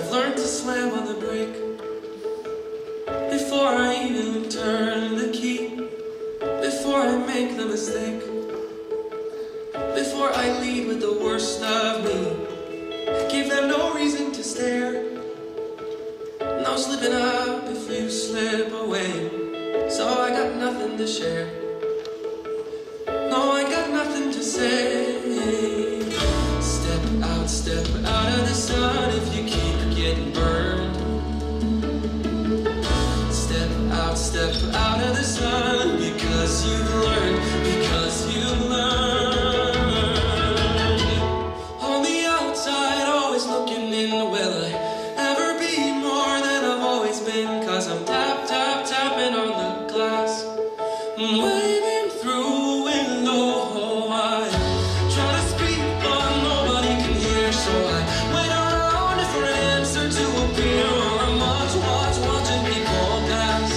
I've learned to slam on the brake before I even turn the key, before I make the mistake, before I lead with the worst of me. Give them no reason to stare, no slipping up if you slip away. So I got nothing to share, no, I got nothing to say. Step out of the sun if you keep getting burned. Step out of the sun because you've learned, because you've learned. On the outside, always looking in, will I ever be more than I've always been? Cause I'm tapping on the glass, waving through a window. I try to speak but nobody can hear, so I wait around for an answer to appear. Or I'm watching people pass.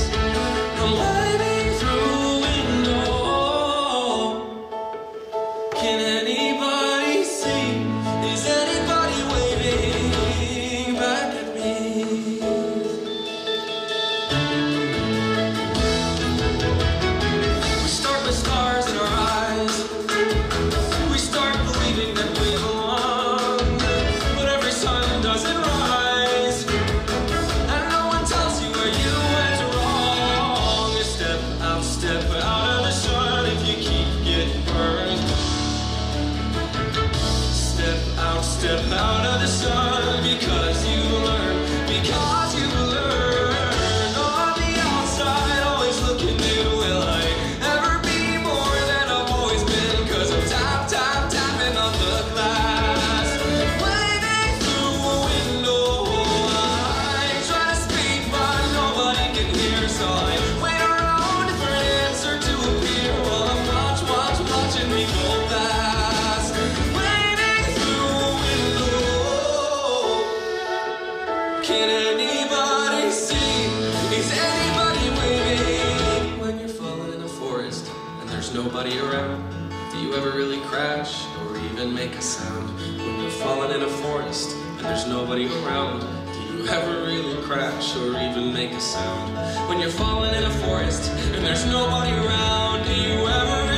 I'm waving through a window. Can anybody see? Is anybody waving back at me? We start with stars in our eyes. We start believing that we belong, but every sun doesn't rise, and no one tells you where you went wrong. Step out of the sun if you keep getting burned. Step out of the sun because you learn, because you learn. On the outside, always looking in, will I ever be more than I've always been? Cause I'm tapping on the glass, waving through a window. I try to speak but nobody can hear, so I wait around for an answer to appear. While I'm watching me go past, waving through a window. Can anybody see? Is anybody waving? When you're falling in a forest and there's nobody around, do you ever really crash or even make a sound? When you're falling in a forest and there's nobody around, do you ever really crash or even make a sound? When you're falling in a forest and there's nobody around, do you ever